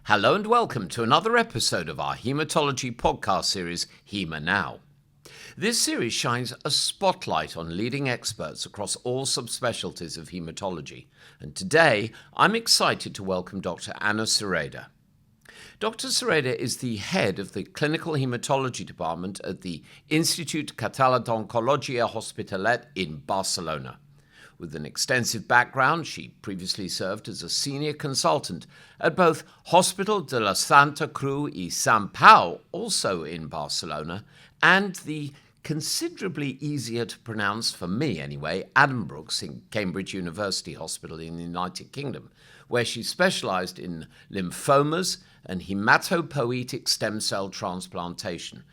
Hello and welcome to another episode of our hematology podcast series, Hema Now. This series shines a spotlight on leading experts across all subspecialties of hematology, and today I'm excited to welcome Dr. Anna Sureda. Dr. Sureda is the head of the Clinical Hematology Department at the Institut Català d'Oncologia Hospitalet in Barcelona. With an extensive background, she previously served as a senior consultant at both Hospital de la Santa Creu i Sant Pau, also in Barcelona, and the considerably easier to pronounce, for me anyway, Addenbrooke's in Cambridge University Hospital in the United Kingdom, where she specialized in lymphomas and hematopoietic stem cell transplantation.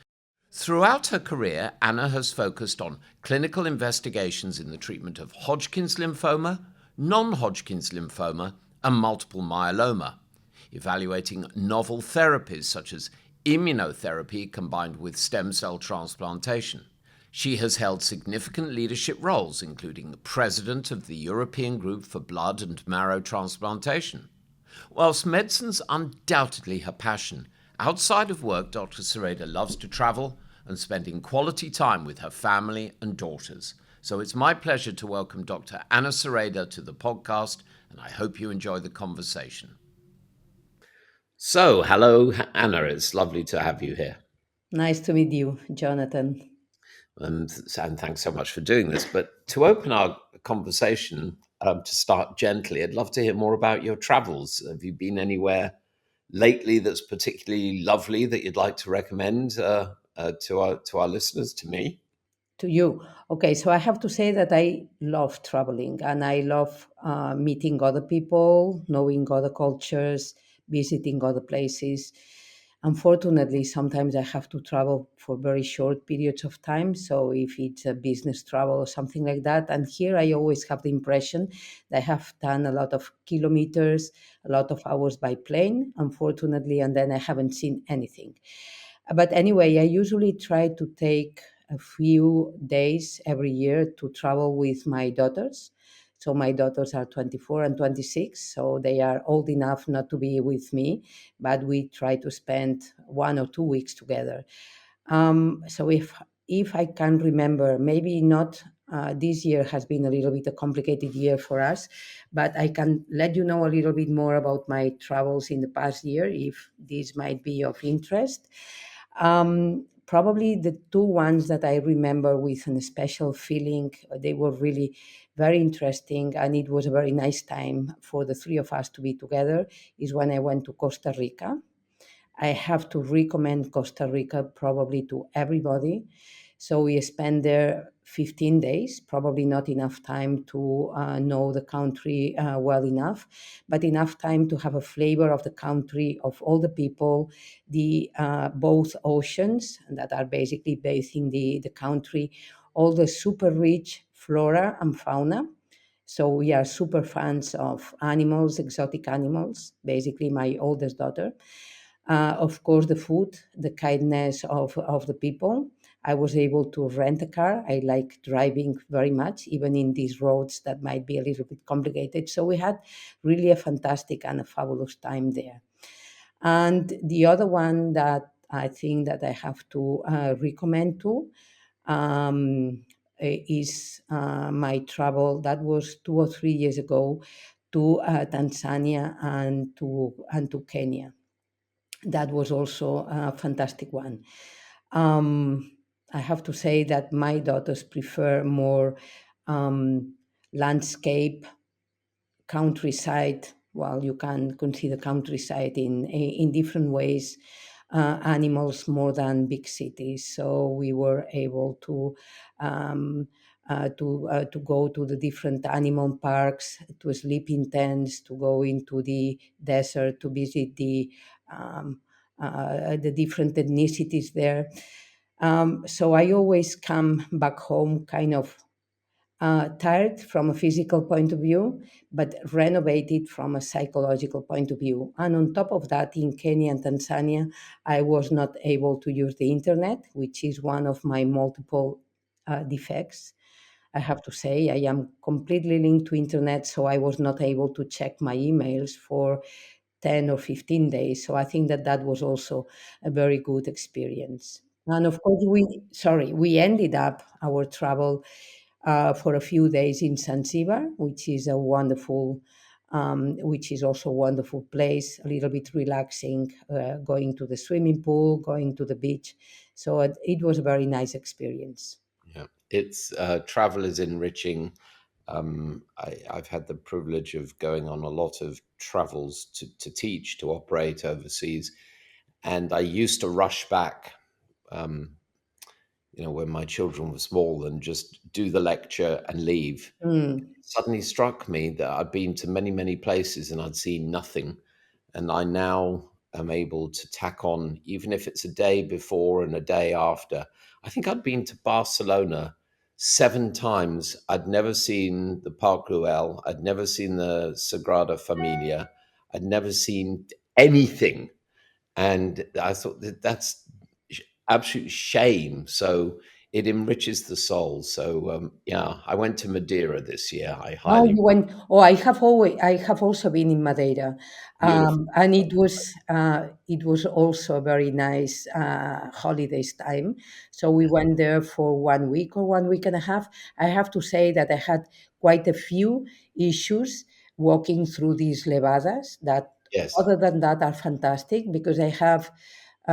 Throughout her career, Anna has focused on clinical investigations in the treatment of Hodgkin's lymphoma, non-Hodgkin's lymphoma, and multiple myeloma, evaluating novel therapies such as immunotherapy combined with stem cell transplantation. She has held significant leadership roles, including the president of the European Group for Blood and Marrow Transplantation. Whilst medicine's undoubtedly her passion, outside of work, Dr. Sureda loves to travel and spending quality time with her family and daughters. So it's my pleasure to welcome Dr. Anna Sureda to the podcast, and I hope you enjoy the conversation. So, hello, Anna. It's lovely to have you here. Nice to meet you, Jonathan. And thanks so much for doing this. But to open our conversation, to start gently, I'd love to hear more about your travels. Have you been anywhere lately that's particularly lovely that you'd like to recommend to our listeners, to me? To you. Okay, so I have to say that I love traveling and I love meeting other people, knowing other cultures, visiting other places. Unfortunately, sometimes I have to travel for very short periods of time. So if it's a business travel or something like that, and here I always have the impression that I have done a lot of kilometers, a lot of hours by plane, unfortunately, and then I haven't seen anything. But anyway, I usually try to take a few days every year to travel with my daughters. So my daughters are 24 and 26, so they are old enough not to be with me, but we try to spend 1 or 2 weeks together. So if I can remember, maybe not. This year has been a little bit a complicated year for us, but I can let you know a little bit more about my travels in the past year if this might be of interest. Probably the two ones that I remember with a special feeling, they were really very interesting, and it was a very nice time for the three of us to be together, is when I went to Costa Rica. I have to recommend Costa Rica probably to everybody. So we spent there 15 days, probably not enough time to know the country well enough, but enough time to have a flavor of the country, of all the people, the both oceans that are basically bathing the country, all the super rich flora and fauna. So we are super fans of animals, exotic animals, basically my oldest daughter. Of course, the food, the kindness of the people. I was able to rent a car. I like driving very much, even in these roads that might be a little bit complicated. So we had really a fantastic and a fabulous time there. And the other one that I think that I have to recommend too is my travel. That was 2 or 3 years ago to Tanzania and to Kenya. That was also a fantastic one. Um, I have to say that my daughters prefer more um, landscape, countryside. Well, you can consider countryside in different ways. Animals more than big cities. So we were able um, to go to the different animal parks, to sleep in tents, to go into the desert, to visit the different ethnicities there. So I always come back home kind of tired from a physical point of view, but renovated from a psychological point of view. And on top of that, in Kenya and Tanzania, I was not able to use the internet, which is one of my multiple defects. I have to say, I am completely linked to internet, so I was not able to check my emails for 10 or 15 days. So I think that that was also a very good experience. And of course, we ended up our travel for a few days in Zanzibar, which is a wonderful, which is also a wonderful place, a little bit relaxing, going to the swimming pool, going to the beach. So it was a very nice experience. Yeah, it's travel is enriching. I've had the privilege of going on a lot of travels to teach, to operate overseas, and I used to rush back, um, when my children were small, and just do the lecture and leave. Mm. Suddenly struck me that I'd been to many, many places and I'd seen nothing. And I now am able to tack on, even if it's a day before and a day after. I think I'd been to Barcelona 7 times. I'd never seen the Parc Güell. I'd never seen the Sagrada Familia. I'd never seen anything. And I thought that's absolute shame. So it enriches the soul. So yeah, I went to Madeira this year. I Oh, highly you went. Oh, I have also been in Madeira, beautiful. and it was also a very nice holidays time. So we went there for 1 week or 1 week and a half. I have to say that I had quite a few issues walking through these levadas. That Yes. other than that are fantastic because I have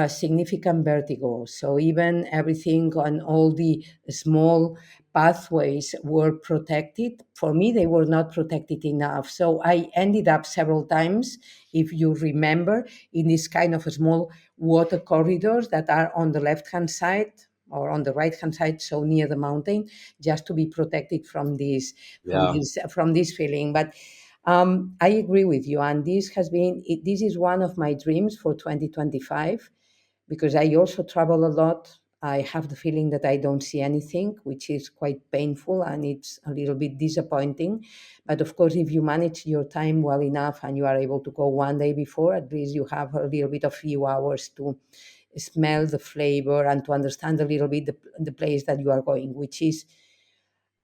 significant vertigo. So even everything on all the small pathways were protected. For me, they were not protected enough. So I ended up several times, if you remember, in this kind of small water corridors that are on the left hand side or on the right hand side, so near the mountain, just to be protected from Yeah. from this feeling. But I agree with you, and this is one of my dreams for 2025 because I also travel a lot. I have the feeling that I don't see anything, which is quite painful and it's a little bit disappointing. But of course, if you manage your time well enough and you are able to go one day before, at least you have a little bit of few hours to smell the flavor and to understand a little bit the place that you are going, which is,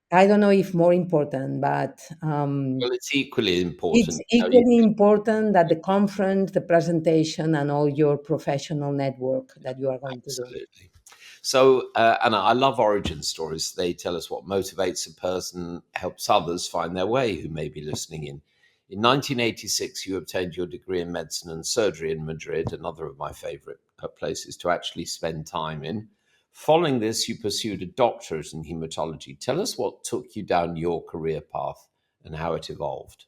I don't know if more important, but Well, it's equally it's important. equally important that the conference, the presentation, and all your professional network that you are going to do. Absolutely. So, Anna, I love origin stories. They tell us what motivates a person, helps others find their way who may be listening in. In 1986, you obtained your degree in medicine and surgery in Madrid, another of my favorite places to actually spend time in. Following this, you pursued a doctorate in hematology. Tell us what took you down your career path and how it evolved.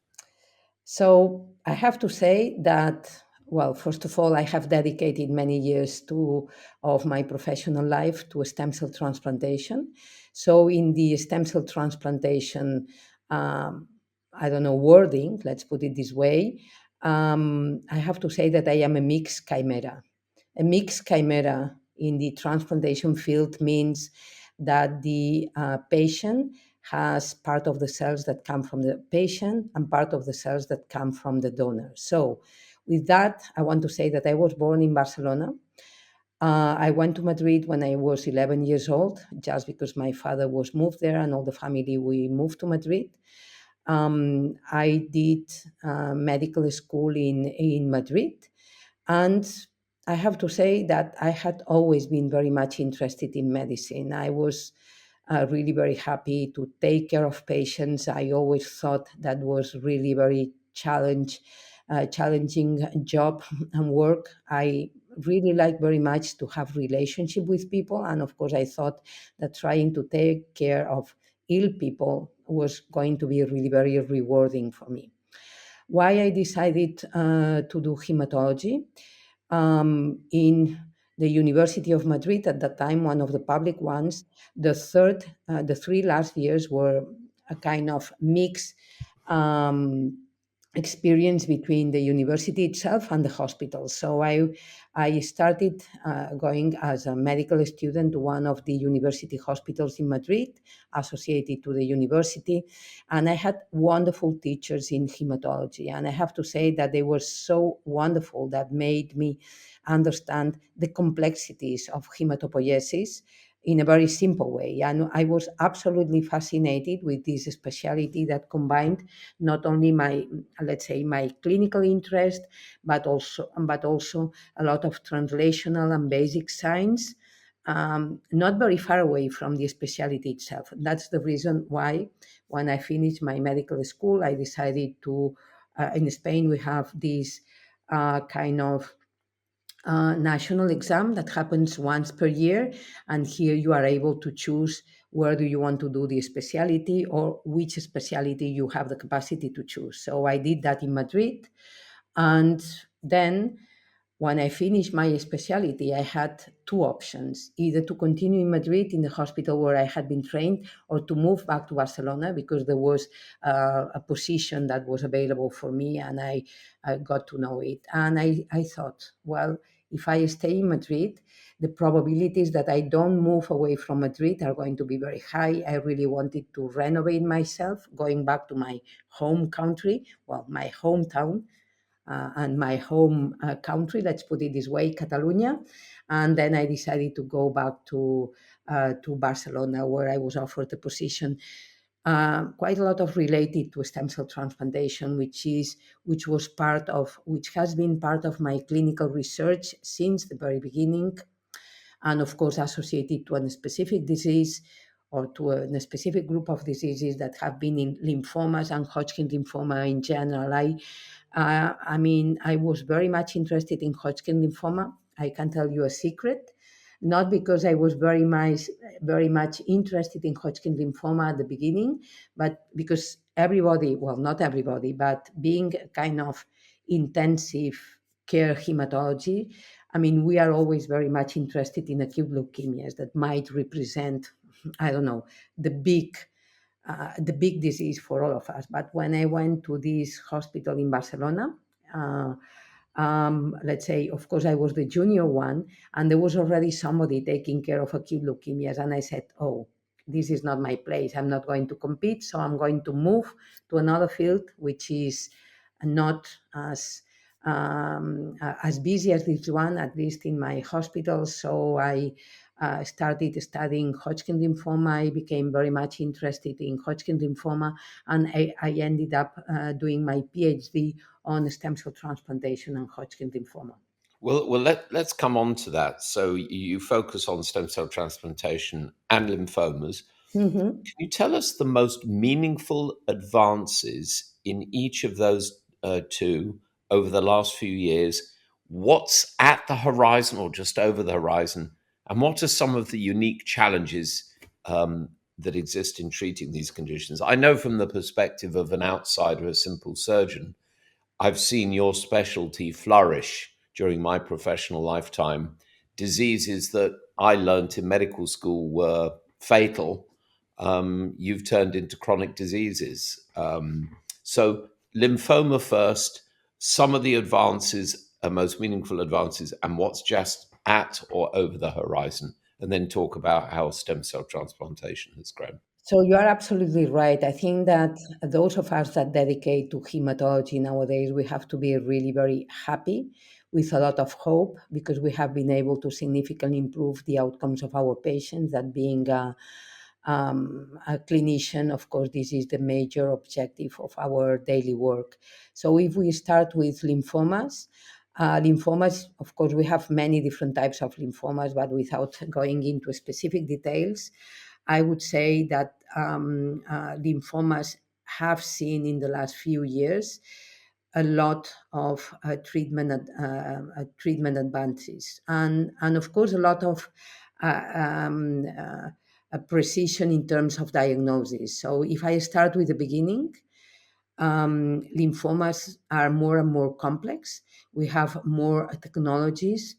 So I have to say that, well, first of all, I have dedicated many years of my professional life to stem cell transplantation. So in the stem cell transplantation, um, I don't know, wording, let's put it this way, I have to say that I am a mixed chimera. A mixed chimera in the transplantation field means that the patient has part of the cells that come from the patient and part of the cells that come from the donor. So, with that, I want to say that I was born in Barcelona. I went to Madrid when I was 11 years old, just because my father was moved there and all the family we moved to Madrid. I did medical school in Madrid, and I have to say that I had always been very much interested in medicine. I was really very happy to take care of patients. I always thought that was really very challenging job and work. I really like very much to have relationship with people, and of course, I thought that trying to take care of ill people was going to be really very rewarding for me. Why I decided to do hematology in the University of Madrid at that time, one of the public ones. The 3 last years were a kind of mix um, experience between the university itself and the hospital. So I started going as a medical student to one of the university hospitals in Madrid, associated to the university, and I had wonderful teachers in hematology. And I have to say that they were so wonderful that made me understand the complexities of hematopoiesis, in a very simple way. And I was absolutely fascinated with this specialty that combined not only my, let's say, my clinical interest, but also a lot of translational and basic science, not very far away from the specialty itself. That's the reason why, when I finished my medical school, I decided to. In Spain, we have this kind of national exam that happens once per year, and here you are able to choose where do you want to do the specialty or which specialty you have the capacity to choose. So I did that in Madrid, and then when I finished my specialty, I had two options: either to continue in Madrid in the hospital where I had been trained, or to move back to Barcelona because there was a position that was available for me, and I got to know it. And I thought, well, if I stay in Madrid, the probabilities that I don't move away from Madrid are going to be very high. I really wanted to renovate myself, going back to my home country, well, my hometown, and my home country, let's put it this way, Catalonia. And then I decided to go back to Barcelona, where I was offered a position quite a lot of related to stem cell transplantation, which has been part of my clinical research since the very beginning, and of course associated to a specific disease or to a specific group of diseases that have been in lymphomas and Hodgkin lymphoma in general. I mean, I was very much interested in Hodgkin lymphoma. I can tell you a secret, not because I was very much interested in Hodgkin lymphoma at the beginning, but because everybody, well, not everybody, but being kind of intensive care hematology, I mean, we are always very much interested in acute leukemias that might represent, I don't know, the big disease for all of us. But when I went to this hospital in Barcelona, uh, let's say, of course, I was the junior one, and there was already somebody taking care of acute leukemias. And I said, oh, this is not my place. I'm not going to compete. So I'm going to move to another field, which is not as busy as this one, at least in my hospital. So I started studying Hodgkin lymphoma. I became very much interested in Hodgkin lymphoma, and I ended up doing my PhD on stem cell transplantation and Hodgkin lymphoma. Let's come on to that. So you focus on stem cell transplantation and lymphomas. Mhm. Can you tell us the most meaningful advances in each of those two over the last few years? What's at the horizon or just over the horizon? And what are some of the unique challenges that exist in treating these conditions? I know from the perspective of an outsider, a simple surgeon, I've seen your specialty flourish during my professional lifetime. Diseases that I learnt in medical school were fatal, you've turned into chronic diseases. So, lymphoma first, some of the advances, most meaningful advances, and what's just at or over the horizon, and then talk about how stem cell transplantation has grown. So you are absolutely right. I think that those of us that dedicate to hematology nowadays, we have to be really very happy with a lot of hope because we have been able to significantly improve the outcomes of our patients. That being a clinician, of course, this is the major objective of our daily work. So if we start with lymphomas, of course, we have many different types of lymphomas, but without going into specific details, I would say that lymphomas have seen in the last few years a lot of treatment advances, and of course a lot of precision in terms of diagnosis. So if I start with the beginning, lymphomas are more and more complex. We have more technologies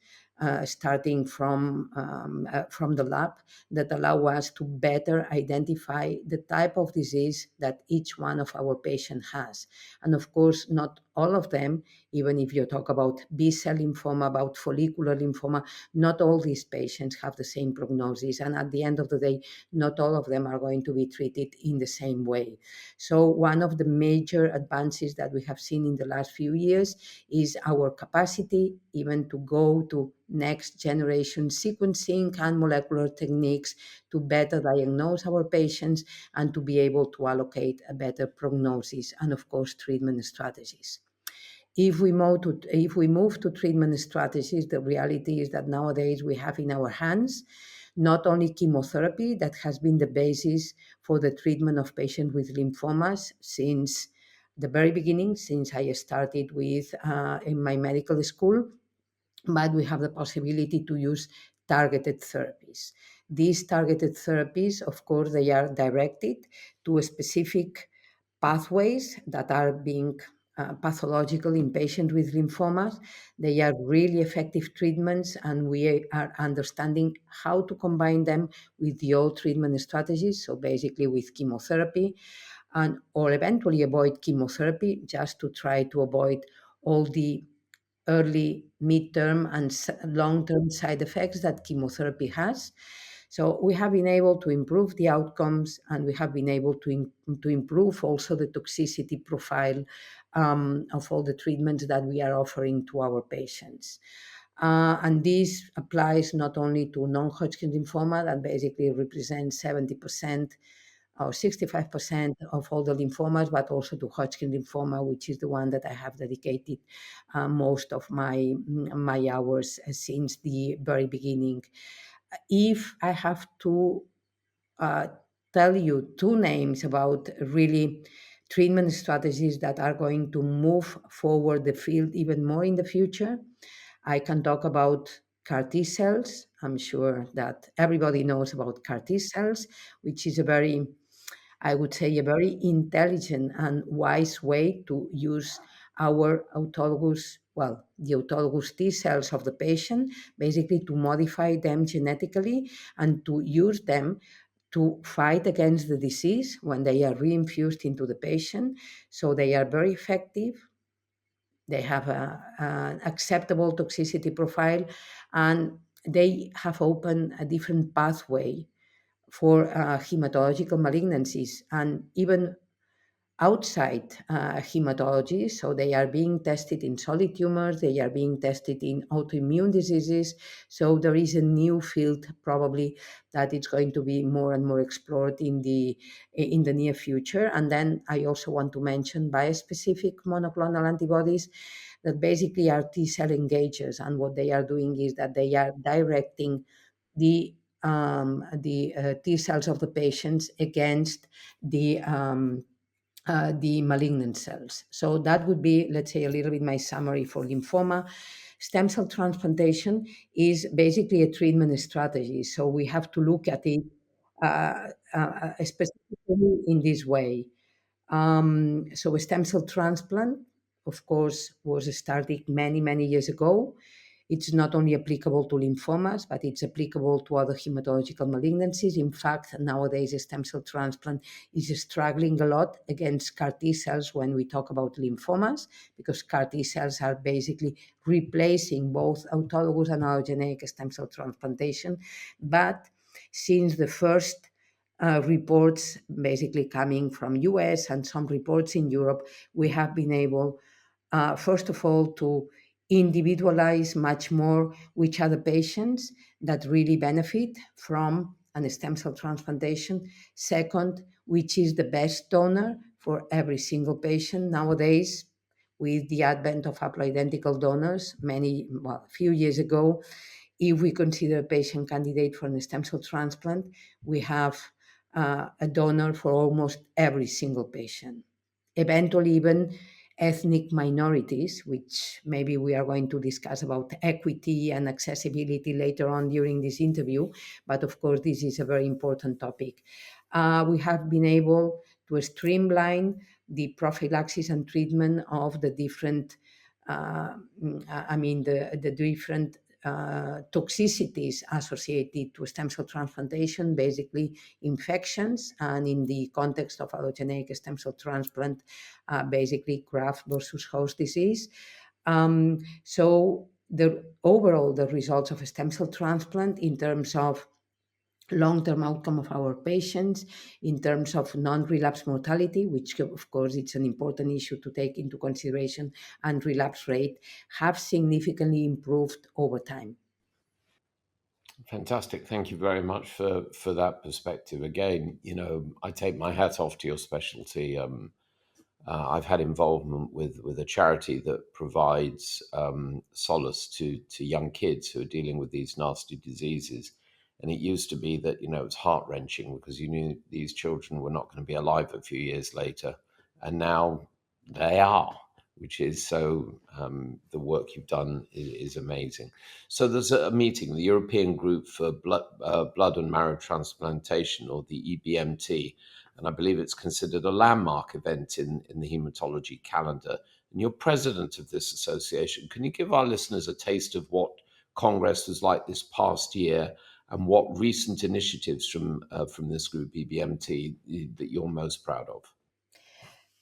starting from the lab that allow us to better identify the type of disease that each one of our patients has. And of course, not all of them, even if you talk about B-cell lymphoma, about follicular lymphoma, not all these patients have the same prognosis. And at the end of the day, not all of them are going to be treated in the same way. So one of the major advances that we have seen in the last few years is our capacity even to go to next generation sequencing and molecular techniques to better diagnose our patients and to be able to allocate a better prognosis and, of course, treatment strategies. If we move to treatment strategies, the reality is that nowadays we have in our hands not only chemotherapy that has been the basis for the treatment of patients with lymphomas since the very beginning, since I started with in my medical school, but we have the possibility to use targeted therapies. These targeted therapies, of course, they are directed to specific pathways that are being pathological in patients with lymphomas. They are really effective treatments, and we are understanding how to combine them with the old treatment strategies, so basically with chemotherapy, and or eventually avoid chemotherapy just to try to avoid all the early, midterm, and long-term side effects that chemotherapy has. So we have been able to improve the outcomes, and we have been able to improve also the toxicity profile of all the treatments that we are offering to our patients. And this applies not only to non-Hodgkin lymphoma, that basically represents 70% or 65% of all the lymphomas, but also to Hodgkin lymphoma, which is the one that I have dedicated most of my hours since the very beginning. If I have to uh, tell you two names about really treatment strategies that are going to move forward the field even more in the future, I can talk about CAR T cells. I'm sure that everybody knows about CAR T cells, which is I would say, a very intelligent and wise way to use our the autologous T cells of the patient, basically to modify them genetically and to use them to fight against the disease when they are reinfused into the patient. So they are very effective. They have an acceptable toxicity profile, and they have opened a different pathway for hematological malignancies and even outside hematology. So they are being tested in solid tumors, they are being tested in autoimmune diseases. So there is a new field probably that is going to be more and more explored in the near future. And then I also want to mention bispecific monoclonal antibodies that basically are T cell engagers. And what they are doing is that they are directing the T cells of the patients against the malignant cells. So that would be, let's say, a little bit my summary for lymphoma. Stem cell transplantation is basically a treatment strategy. So we have to look at it specifically in this way. So a stem cell transplant, of course, was started many, many years ago. It's not only applicable to lymphomas, but it's applicable to other hematological malignancies. In fact, nowadays, a stem cell transplant is struggling a lot against CAR T cells when we talk about lymphomas, because CAR T cells are basically replacing both autologous and allogeneic stem cell transplantation. But since the first reports basically coming from US and some reports in Europe, we have been able, first of all, to individualize much more which are the patients that really benefit from an stem cell transplantation. Second, which is the best donor for every single patient. Nowadays, with the advent of haploidentical donors, a few years ago, if we consider a patient candidate for a stem cell transplant, we have a donor for almost every single patient. Eventually, even ethnic minorities, which maybe we are going to discuss about equity and accessibility later on during this interview. But of course, this is a very important topic. We have been able to streamline the prophylaxis and treatment of the different, the different toxicities associated to stem cell transplantation, basically infections, and in the context of allogeneic stem cell transplant, basically graft versus host disease. So the results of a stem cell transplant in terms of long-term outcome of our patients, in terms of non-relapse mortality, which of course it's an important issue to take into consideration, and relapse rate have significantly improved over time. Fantastic. Thank you very much for that perspective. Again, I take my hat off to your specialty. I've had involvement with a charity that provides solace to young kids who are dealing with these nasty diseases. And it used to be that, it's heart wrenching because you knew these children were not going to be alive a few years later. And now they are, which is so, the work you've done is amazing. So there's a meeting, the European Group for Blood and Marrow Transplantation, or the EBMT, and I believe it's considered a landmark event in the hematology calendar. And you're president of this association. Can you give our listeners a taste of what Congress was like this past year, and what recent initiatives from this group, EBMT, that you're most proud of?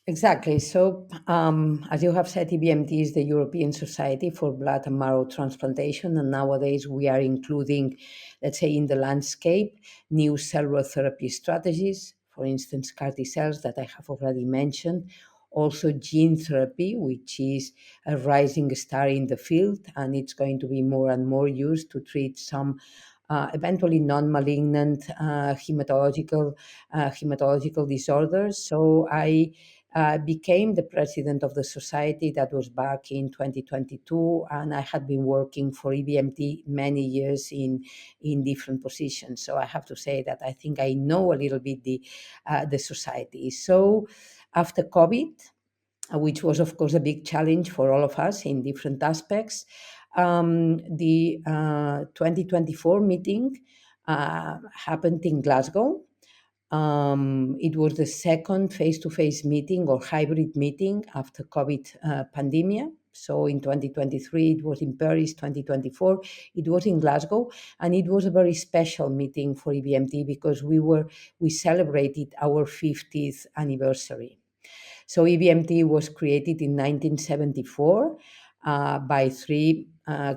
Exactly. So, as you have said, EBMT is the European Society for Blood and Marrow Transplantation, and nowadays we are including, let's say, in the landscape, new cellular therapy strategies, for instance, CAR T cells that I have already mentioned, also gene therapy, which is a rising star in the field, and it's going to be more and more used to treat some eventually non-malignant hematological disorders. So I became the president of the society. That was back in 2022, and I had been working for EBMT many years in different positions. So I have to say that I think I know a little bit the society. So after COVID, which was of course a big challenge for all of us in different aspects, the 2024 meeting happened in Glasgow. It was the second face-to-face meeting or hybrid meeting after COVID pandemic. So in 2023, it was in Paris. 2024, it was in Glasgow, and it was a very special meeting for EBMT because we celebrated our 50th anniversary. So EBMT was created in 1974 by three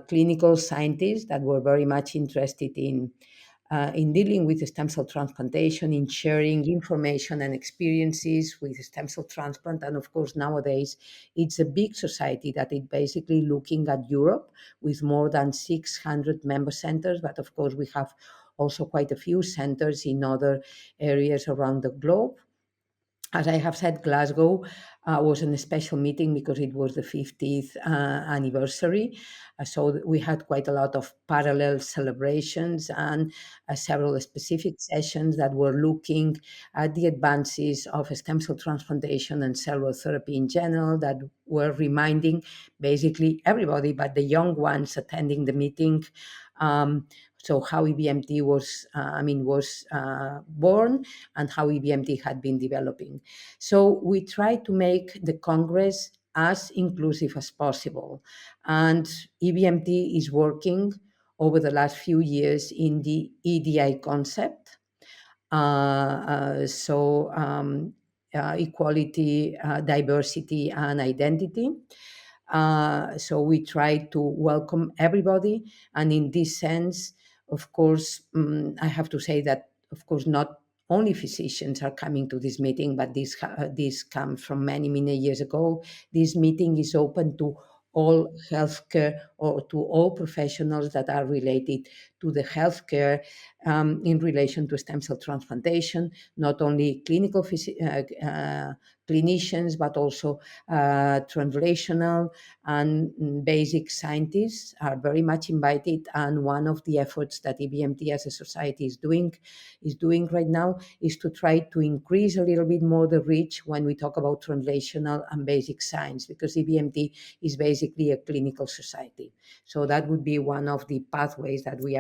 clinical scientists that were very much interested in dealing with stem cell transplantation, in sharing information and experiences with stem cell transplant. And of course, nowadays, it's a big society that is basically looking at Europe with more than 600 member centers. But of course, we have also quite a few centers in other areas around the globe. As I have said, Glasgow was a special meeting because it was the 50th anniversary. So we had quite a lot of parallel celebrations and several specific sessions that were looking at the advances of stem cell transplantation and cellular therapy in general, that were reminding basically everybody, but the young ones attending the meeting, so how EBMT was born and how EBMT had been developing. So we try to make the Congress as inclusive as possible. And EBMT is working over the last few years in the EDI concept. Equality, diversity, and identity. So we try to welcome everybody. And in this sense, of course, I have to say that, of course, not only physicians are coming to this meeting, but this comes from many, many years ago. This meeting is open to all healthcare or to all professionals that are related to the healthcare in relation to stem cell transplantation, not only clinical clinicians, but also translational and basic scientists are very much invited. And one of the efforts that EBMT as a society is doing right now is to try to increase a little bit more the reach when we talk about translational and basic science, because EBMT is basically a clinical society. So that would be one of the pathways that we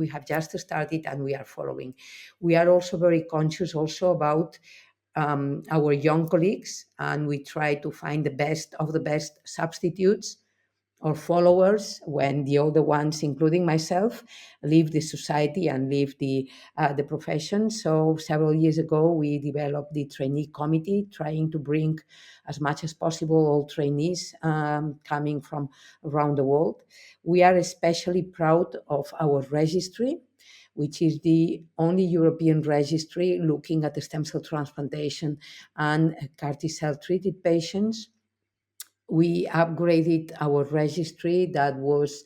have just started and we are following. We are also very conscious also about our young colleagues, and we try to find the best of the best substitutes or followers when the other ones, including myself, leave the society and leave the profession. So several years ago, we developed the trainee committee, trying to bring as much as possible all trainees coming from around the world. We are especially proud of our registry, which is the only European registry looking at the stem cell transplantation and CAR T cell treated patients. We upgraded our registry that was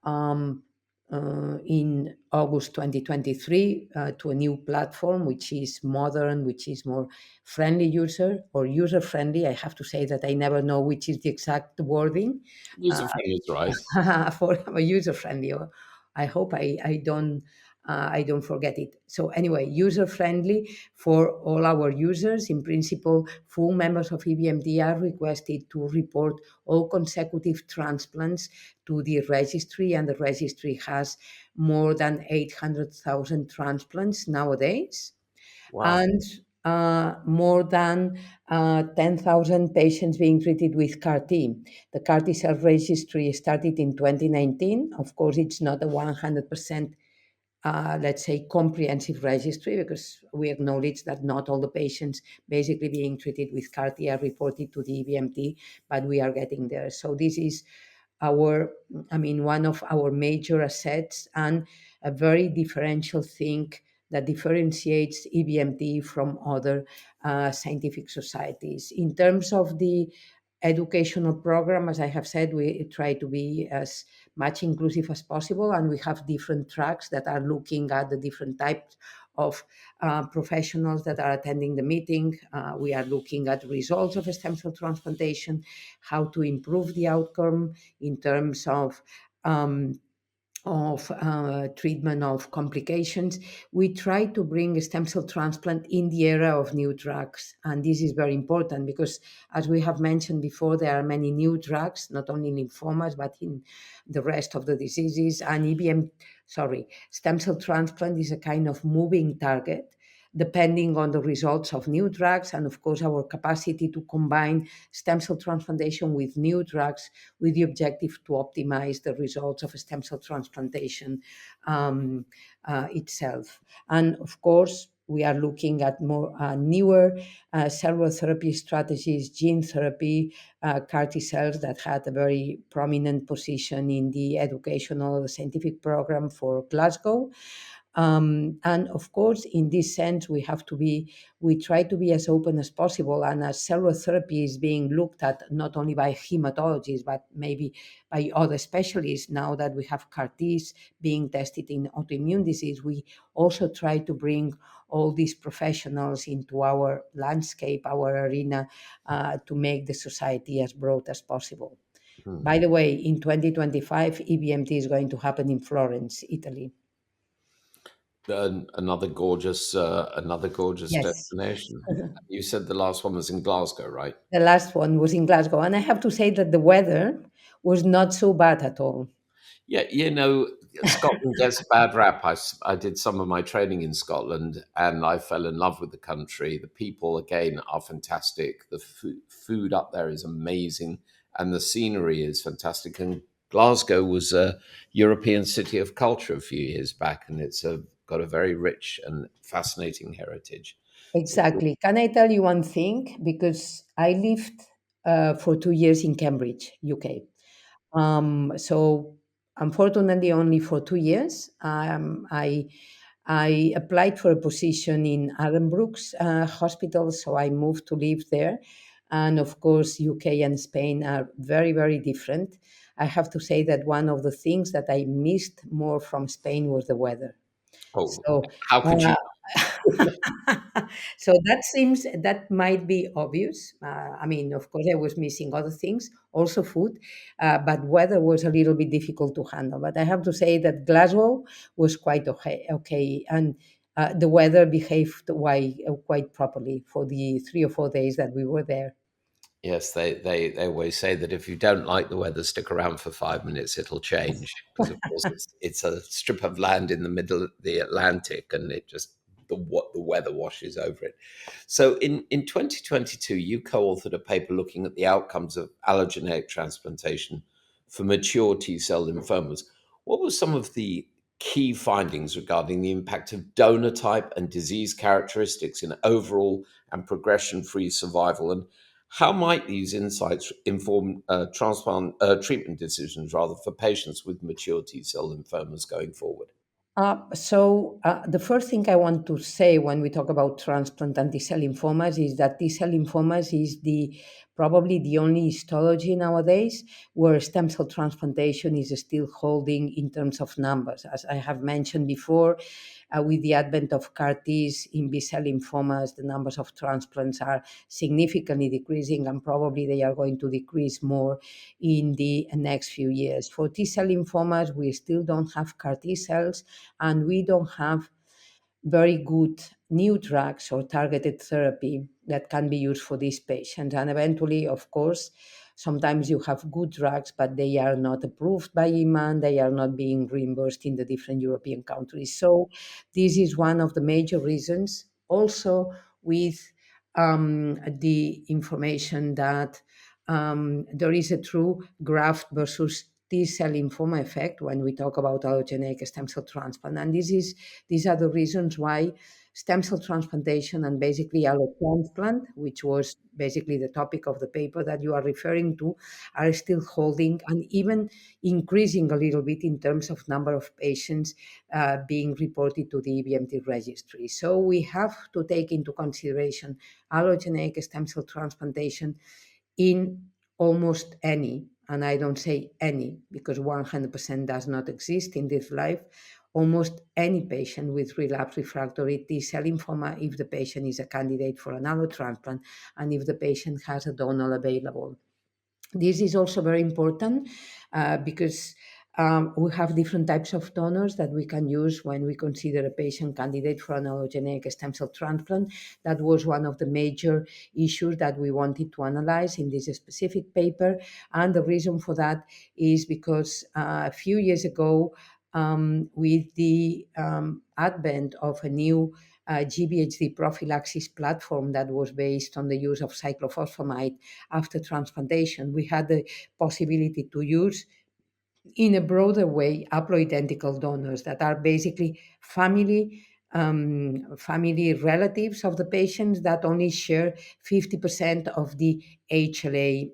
um, in August 2023 to a new platform, which is modern, which is more friendly user or user friendly. I have to say that I never know which is the exact wording User friendly is right. for a user friendly. I hope I don't forget it. So anyway, user friendly for all our users. In principle, full members of EBMT are requested to report all consecutive transplants to the registry, and the registry has more than 800,000 transplants nowadays, Wow. and more than 10,000 patients being treated with CAR T. The CAR T cell registry started in 2019. Of course, it's not a 100%, let's say, comprehensive registry, because we acknowledge that not all the patients basically being treated with CAR T are reported to the EBMT, but we are getting there. So this is our, I mean, one of our major assets and a very differential thing that differentiates EBMT from other scientific societies. In terms of the educational program, as I have said, we try to be as much inclusive as possible, and we have different tracks that are looking at the different types of professionals that are attending the meeting. We are looking at results of stem cell transplantation, how to improve the outcome in terms um, of treatment of complications. We try to bring stem cell transplant in the era of new drugs. And this is very important because, as we have mentioned before, there are many new drugs, not only in lymphomas, but in the rest of the diseases. And stem cell transplant is a kind of moving target, depending on the results of new drugs and, of course, our capacity to combine stem cell transplantation with new drugs with the objective to optimize the results of stem cell transplantation itself. And of course, we are looking at more newer cellular therapy strategies, gene therapy, CAR T cells that had a very prominent position in the educational scientific program for Glasgow. And of course, in this sense, we try to be as open as possible. And as cellular therapy is being looked at not only by hematologists, but maybe by other specialists, now that we have CAR Ts being tested in autoimmune disease, we also try to bring all these professionals into our landscape, our arena, to make the society as broad as possible. Hmm. By the way, in 2025, EBMT is going to happen in Florence, Italy. Another gorgeous Yes. destination. You said the last one was in Glasgow, right? The last one was in Glasgow, and I have to say that the weather was not so bad at all. Yeah, Scotland gets a bad rap. I did some of my training in Scotland, and I fell in love with the country. The people, again, are fantastic. The food up there is amazing, and the scenery is fantastic. And Glasgow was a European city of culture a few years back, and got a very rich and fascinating heritage. So, Exactly. Can I tell you one thing? Because I lived for 2 years in Cambridge, UK. So unfortunately, only for 2 years. I applied for a position in Addenbrooke's hospital, so I moved to live there. And of course, UK and Spain are very, very different. I have to say that one of the things that I missed more from Spain was the weather. oh, So, how could you? uh, so that might be obvious. I mean, of course, I was missing other things, also food, but weather was a little bit difficult to handle. But I have to say that Glasgow was quite okay, and the weather behaved quite properly for the 3 or 4 days that we were there. Yes, they always say that if you don't like the weather, stick around for 5 minutes, it'll change. Because of course it's a strip of land in the middle of the Atlantic, and it just what the weather washes over it. So in 2022, you co-authored a paper looking at the outcomes of allogeneic transplantation for mature T cell lymphomas. What were some of the key findings regarding the impact of donor type and disease characteristics in overall and progression free survival? And how might these insights inform transplant treatment decisions rather for patients with mature T cell lymphomas going forward? The first thing I want to say when we talk about transplant and T-cell lymphomas is that T-cell lymphomas is probably the only histology nowadays where stem cell transplantation is still holding in terms of numbers. As I have mentioned before, with the advent of CAR-Ts in B-cell lymphomas, the numbers of transplants are significantly decreasing, and probably they are going to decrease more in the next few years. For T-cell lymphomas, we still don't have CAR-T cells, and we don't have very good new drugs or targeted therapy that can be used for these patients. And eventually, of course, sometimes you have good drugs, but they are not approved by Hema, and they are not being reimbursed in the different European countries. So this is one of the major reasons. Also, with the information that there is a true graft versus T-cell lymphoma effect when we talk about allogeneic stem cell transplant. And these are the reasons why stem cell transplantation and basically allotransplant, which was basically the topic of the paper that you are referring to, are still holding and even increasing a little bit in terms of number of patients being reported to the EBMT registry. So we have to take into consideration allogeneic stem cell transplantation in almost any, and I don't say any because 100% does not exist in this life, almost any patient with relapsed refractory T-cell lymphoma, if the patient is a candidate for an allotransplant and if the patient has a donor available. This is also very important because we have different types of donors that we can use when we consider a patient candidate for an allogeneic stem cell transplant. That was one of the major issues that we wanted to analyze in this specific paper. And the reason for that is because a few years ago, with the advent of a new GVHD prophylaxis platform that was based on the use of cyclophosphamide after transplantation, we had the possibility to use in a broader way haploidentical donors that are basically family relatives of the patients that only share 50% of the HLA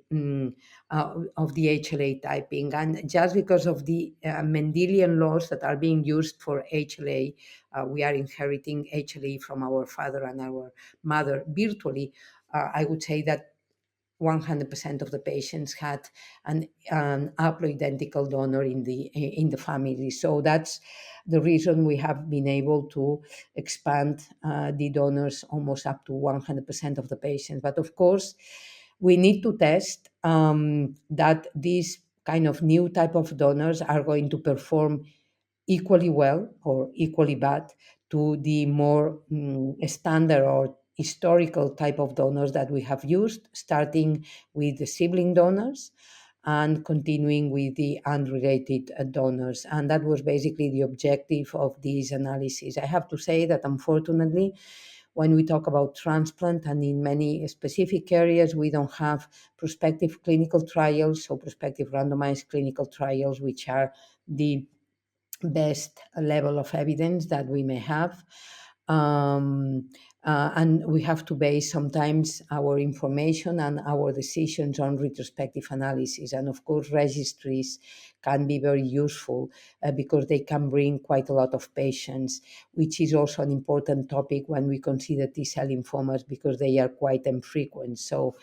of the HLA typing. And just because of the Mendelian laws that are being used for HLA, we are inheriting HLA from our father and our mother virtually. I would say that 100% of the patients had an haploidentical donor in the family. So that's the reason we have been able to expand the donors almost up to 100% of the patients. But of course, we need to test that these kind of new type of donors are going to perform equally well or equally bad to the more standard or historical type of donors that we have used, starting with the sibling donors and continuing with the unrelated donors. And that was basically the objective of this analysis. I have to say that unfortunately, when we talk about transplant and in many specific areas, we don't have prospective clinical trials, so prospective randomized clinical trials, which are the best level of evidence that we may have. Um, and we have to base sometimes our information and our decisions on retrospective analysis. And of course, registries can be very useful because they can bring quite a lot of patients, which is also an important topic when we consider T-cell lymphomas because they are quite infrequent. So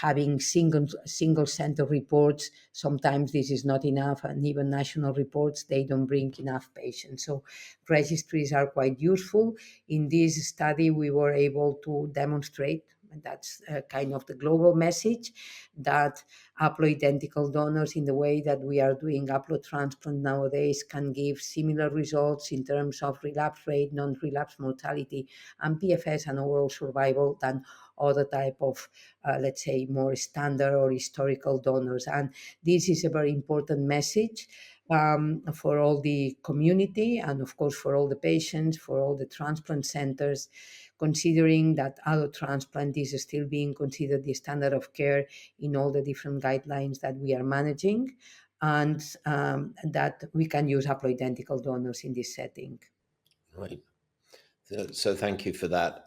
having single center reports, sometimes this is not enough, and even national reports, they don't bring enough patients. So registries are quite useful. In this study, we were able to demonstrate, and that's kind of the global message, that haploidentical donors, in the way that we are doing haplotransplant nowadays, can give similar results in terms of relapse rate, non-relapse mortality, and PFS and overall survival than other type of, let's say, more standard or historical donors. And this is a very important message for all the community and, of course, for all the patients, for all the transplant centers, considering that allotransplant is still being considered the standard of care in all the different guidelines that we are managing. and that we can use haploidentical donors in this setting. Right. So thank you for that.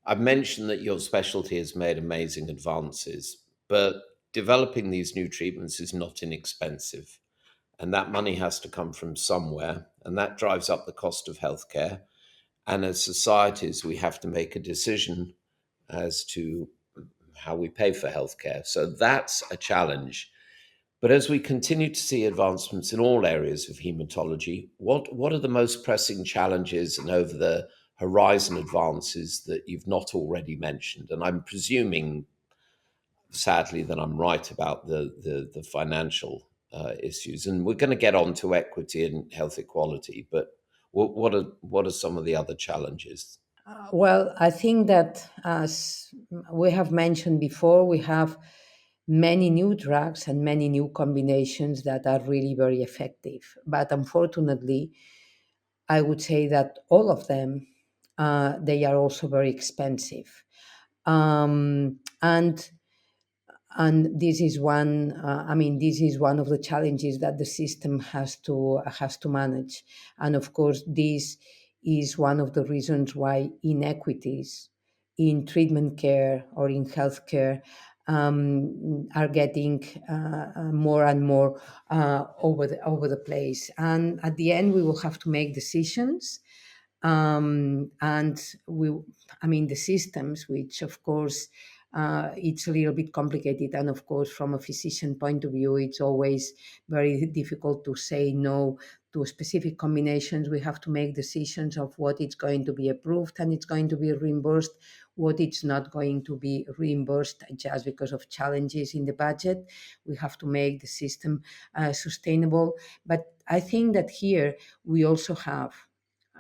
I've mentioned that your specialty has made amazing advances, but developing these new treatments is not inexpensive. And that money has to come from somewhere, and that drives up the cost of healthcare. And as societies, we have to make a decision as to how we pay for healthcare. So that's a challenge. But as we continue to see advancements in all areas of hematology, what are the most pressing challenges and over the horizon advances that you've not already mentioned? And I'm presuming, sadly, that I'm right about the financial issues. And we're going to get on to equity and health equality, but what are some of the other challenges? Well, I think that as we have mentioned before, we have many new drugs and many new combinations that are really very effective. But unfortunately, I would say that all of them, they are also very expensive. And this is one this is one of the challenges that the system has to manage. And of course, this is one of the reasons why inequities in treatment care or in healthcare are getting more and more over the place. And at the end, we will have to make decisions, and the systems, which of course it's a little bit complicated, and of course from a physician point of view it's always very difficult to say no to specific combinations. We have to make decisions of what is going to be approved and it's going to be reimbursed, what it's not going to be reimbursed just because of challenges in the budget. We have to make the system sustainable. But I think that here we also have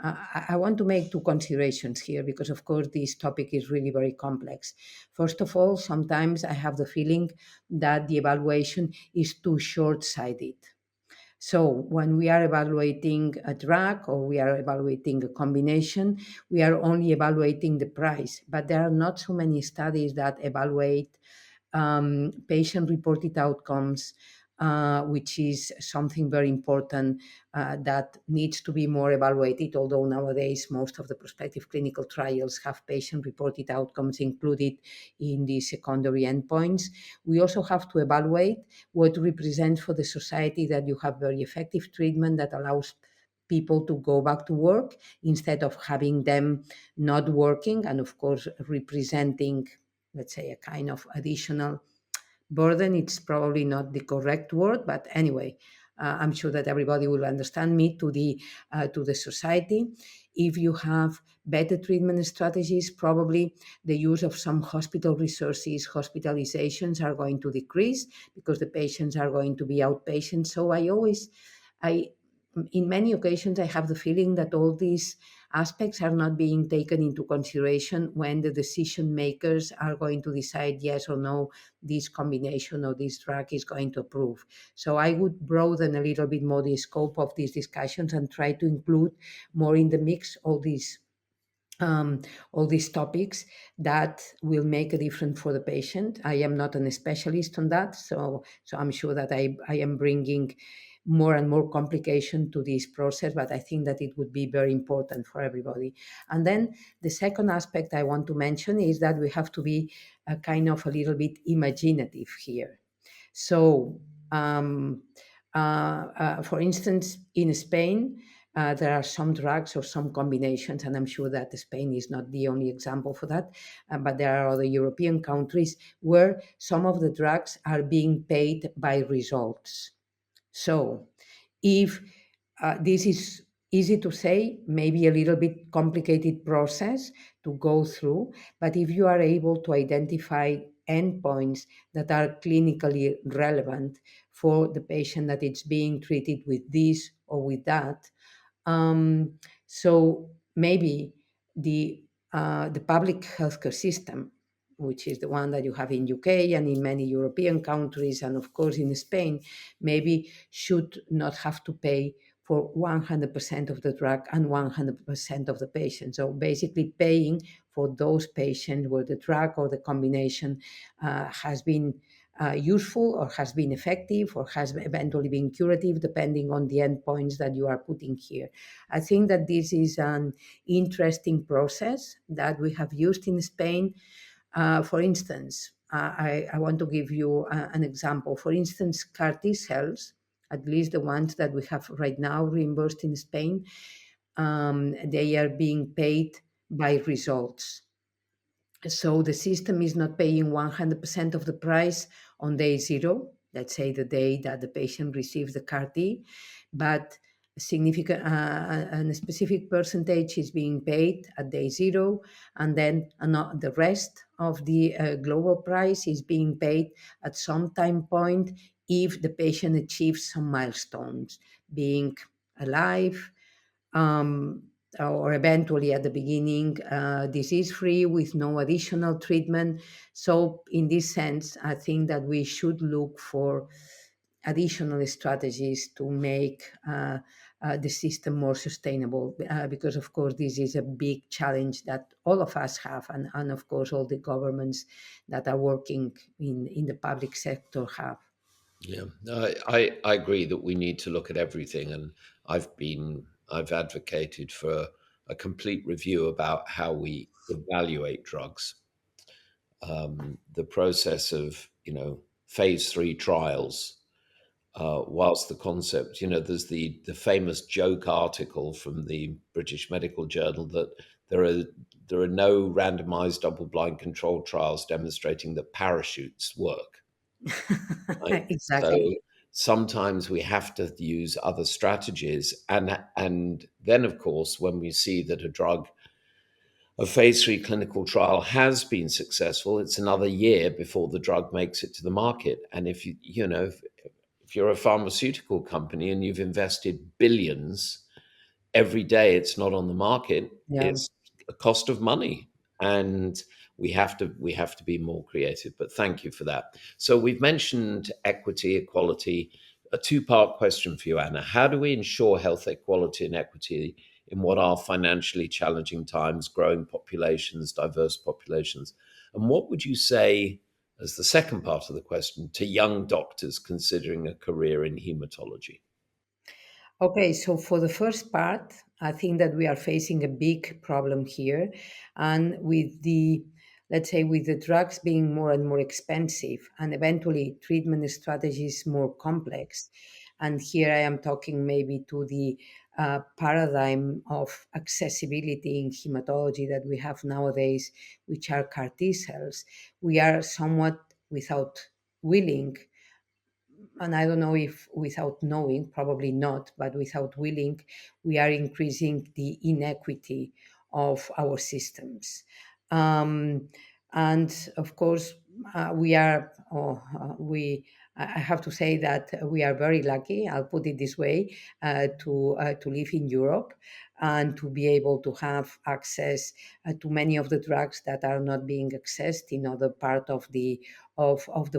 I want to make two considerations here, because, of course, this topic is really very complex. First of all, sometimes I have the feeling that the evaluation is too short-sighted. So when we are evaluating a drug or we are evaluating a combination, we are only evaluating the price. But there are not so many studies that evaluate patient-reported outcomes, which is something very important that needs to be more evaluated, although nowadays most of the prospective clinical trials have patient-reported outcomes included in the secondary endpoints. We also have to evaluate what represents for the society that you have very effective treatment that allows people to go back to work instead of having them not working, and of course representing, let's say, a kind of additional burden. It's probably not the correct word, but anyway, I'm sure that everybody will understand me, to the society. If you have better treatment strategies, probably the use of some hospital resources, hospitalizations are going to decrease because the patients are going to be outpatients. So I in many occasions, I have the feeling that all these aspects are not being taken into consideration when the decision makers are going to decide yes or no this combination or this drug is going to approve. So I would broaden a little bit more the scope of these discussions and try to include more in the mix all these topics that will make a difference for the patient. I am not a specialist on that, so I'm sure that I am bringing more and more complication to this process, but I think that it would be very important for everybody. And then the second aspect I want to mention is that we have to be a kind of a little bit imaginative here. So, for instance, in Spain, there are some drugs or some combinations, and I'm sure that Spain is not the only example for that, but there are other European countries where some of the drugs are being paid by results. So if this is easy to say, maybe a little bit complicated process to go through, but if you are able to identify endpoints that are clinically relevant for the patient that it's being treated with this or with that, so maybe the public healthcare system, which is the one that you have in UK and in many European countries, and of course in Spain, maybe should not have to pay for 100% of the drug and 100% of the patient. So basically paying for those patients where the drug or the combination has been useful or has been effective or has eventually been curative, depending on the endpoints that you are putting here. I think that this is an interesting process that we have used in Spain. For instance, I want to give you an example. For instance, CAR T cells, at least the ones that we have right now reimbursed in Spain, they are being paid by results. So the system is not paying 100% of the price on day zero, let's say the day that the patient receives the CAR T, but a specific percentage is being paid at day zero, and then the rest of the global price is being paid at some time point if the patient achieves some milestones, being alive, um, or eventually at the beginning disease free with no additional treatment. So in this sense, I think that we should look for additional strategies to make the system more sustainable, because of course this is a big challenge that all of us have, and of course all the governments that are working in the public sector have. Yeah, I agree that we need to look at everything, and I've advocated for a complete review about how we evaluate drugs. The process of phase 3 trials, whilst the concept, there's the famous joke article from the British Medical Journal that there are there are no randomized double-blind controlled trials demonstrating that parachutes work. Right? So Exactly. sometimes we have to use other strategies, and then of course when we see that a phase 3 clinical trial has been successful, it's another year before the drug makes it to the market. And if you're a pharmaceutical company and you've invested billions, every day it's not on the market, Yeah. it's a cost of money, and we have to be more creative. But thank you for that. So we've mentioned equity, equality. A two-part question for you, Anna: how do we ensure health equality and equity in what are financially challenging times, growing populations, diverse populations? And what would you say, as the second part of the question, to young doctors considering a career in hematology? Okay, so for the first part, I think that we are facing a big problem here. And with let's say, with the drugs being more and more expensive and eventually treatment strategies more complex. And here I am talking maybe to the paradigm of accessibility in hematology that we have nowadays, which are CAR T cells. We are somewhat without willing, and I don't know if without knowing, probably not, but without willing, we are increasing the inequity of our systems. Um, and of course, I have to say that we are very lucky, I'll put it this way, to live in Europe and to be able to have access to many of the drugs that are not being accessed in other part of the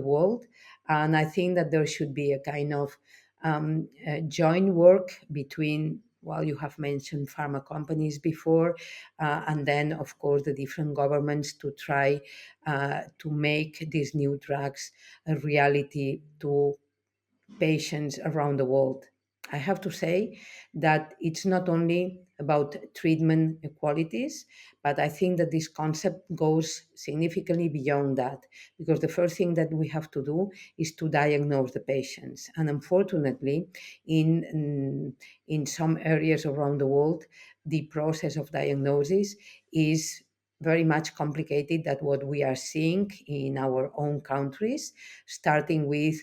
world. And I think that there should be a kind of joint work between, well, you have mentioned pharma companies before, and then, of course, the different governments to try to make these new drugs a reality to patients around the world. I have to say that it's not only about treatment equalities, but I think that this concept goes significantly beyond that, because the first thing that we have to do is to diagnose the patients. And unfortunately, in some areas around the world, the process of diagnosis is very much complicated than what we are seeing in our own countries, starting with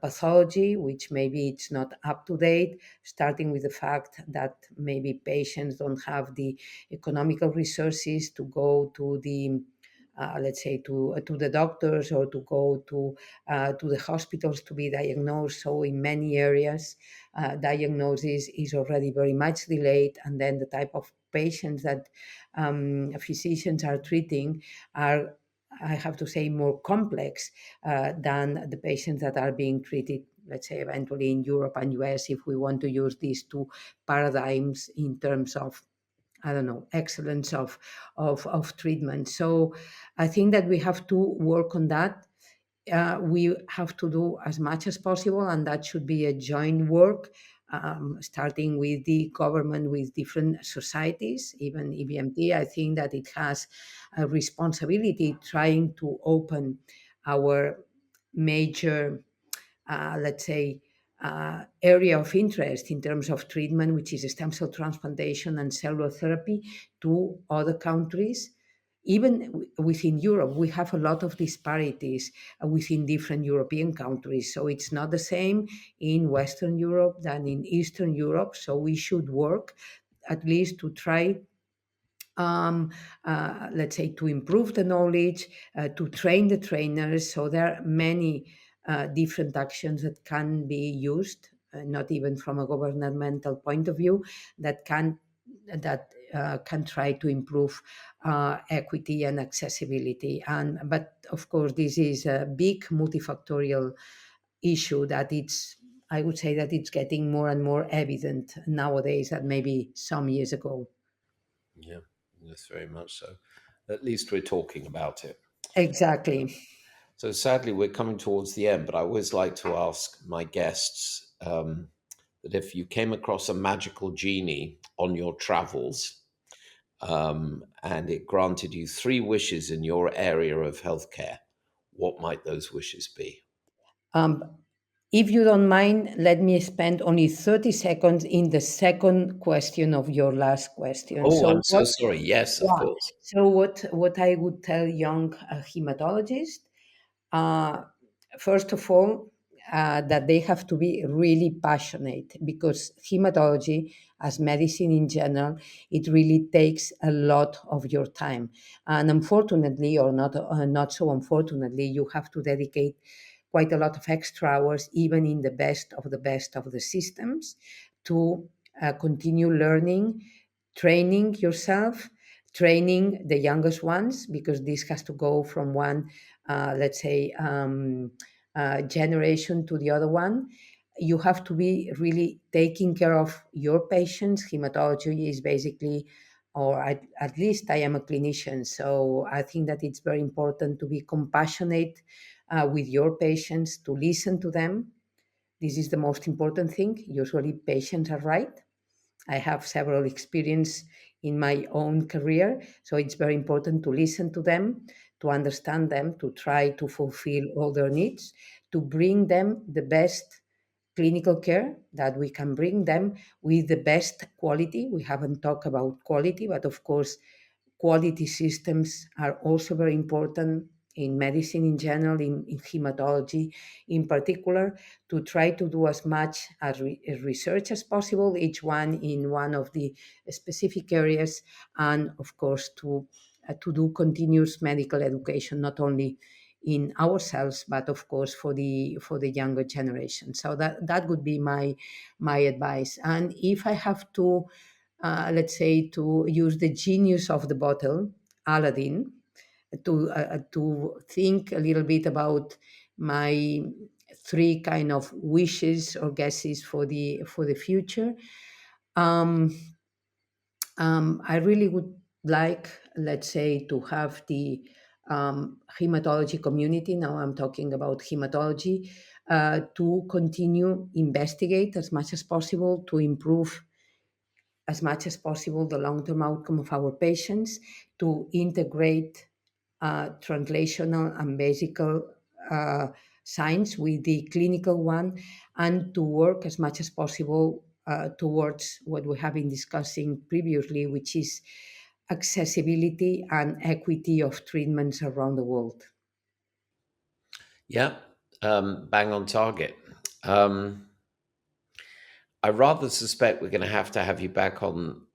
pathology, which maybe it's not up to date, starting with the fact that maybe patients don't have the economical resources to go to the let's say to the doctors or to go to the hospitals to be diagnosed. So in many areas, diagnosis is already very much delayed, and then the type of patients that physicians are treating are, I have to say, more complex than the patients that are being treated, let's say, eventually in Europe and US, if we want to use these two paradigms in terms of, I don't know, excellence of treatment. So I think that we have to work on that. we have to do as much as possible, and that should be a joint work, starting with the government, with different societies, even EBMT. I think that it has a responsibility trying to open our major, let's say, area of interest in terms of treatment, which is stem cell transplantation and cellular therapy, to other countries. Even within Europe, we have a lot of disparities within different European countries. So it's not the same in Western Europe than in Eastern Europe. So we should work at least to try, let's say, to improve the knowledge, to train the trainers. So there are many different actions that can be used, not even from a governmental point of view, that can try to improve equity and accessibility. But of course, this is a big multifactorial issue that I would say that it's getting more and more evident nowadays than maybe some years ago. Yeah, yes, very much so. At least we're talking about it. Exactly. So sadly, we're coming towards the end, but I always like to ask my guests that if you came across a magical genie on your travels and it granted you three wishes in your area of healthcare, what might those wishes be? Um, if you don't mind, let me spend only 30 seconds in the second question of your last question. Oh, So I'm so what? sorry. Yes, of Yeah. course. So what I would tell young hematologists, uh, first of all, that they have to be really passionate, because hematology, as medicine in general, it really takes a lot of your time. And unfortunately, or not so unfortunately, you have to dedicate quite a lot of extra hours, even in the best of the systems, to continue learning, training yourself, training the youngest ones, because this has to go from one, let's say, generation to the other one. You have to be really taking care of your patients. Hematology is basically, or at least I am a clinician, so I think that it's very important to be compassionate with your patients, to listen to them. This is the most important thing. Usually, patients are right. I have several experience in my own career, so it's very important to listen to them, to understand them, to try to fulfill all their needs, to bring them the best clinical care that we can bring them with the best quality. We haven't talked about quality, but of course, quality systems are also very important in medicine in general, in hematology in particular, to try to do as much as research as possible, each one in one of the specific areas, and of course to do continuous medical education, not only in ourselves, but of course for the younger generation. So that would be my advice. And if I have to, let's say, to use the genius of the bottle, Aladdin, to think a little bit about my three kind of wishes or guesses for the future. Um, I really would like, let's say, to have the hematology community. Now I'm talking about hematology, to continue investigate as much as possible to improve as much as possible the long-term outcome of our patients, to integrate translational and basic science with the clinical one, and to work as much as possible towards what we have been discussing previously, which is accessibility and equity of treatments around the world. Yeah, bang on target. Um, I rather suspect we're going to have you back on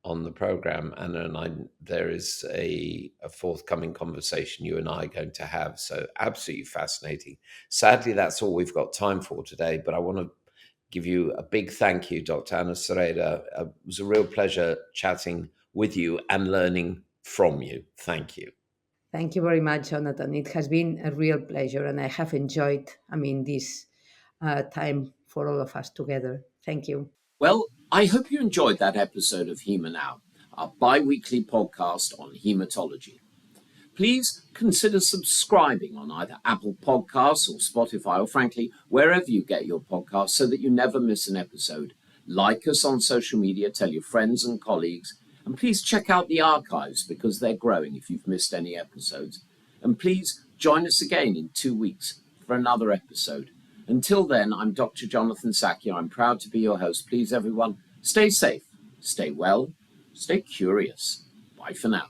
the program, Anna, and there is a forthcoming conversation you and I are going to have. So absolutely fascinating. Sadly, that's all we've got time for today. But I want to give you a big thank you, Dr. Anna Sureda. It was a real pleasure chatting with you and learning from you. Thank you. Thank you very much, Jonathan. It has been a real pleasure, and I have enjoyed, this time for all of us together. Thank you. Well, I hope you enjoyed that episode of Hema Now, our bi weekly podcast on hematology. Please consider subscribing on either Apple Podcasts or Spotify, or frankly, wherever you get your podcasts, so that you never miss an episode. Like us on social media, tell your friends and colleagues, and please check out the archives because they're growing if you've missed any episodes. And please join us again in 2 weeks for another episode. Until then, I'm Dr. Jonathan Sacchi. I'm proud to be your host. Please, everyone, stay safe, stay well, stay curious. Bye for now.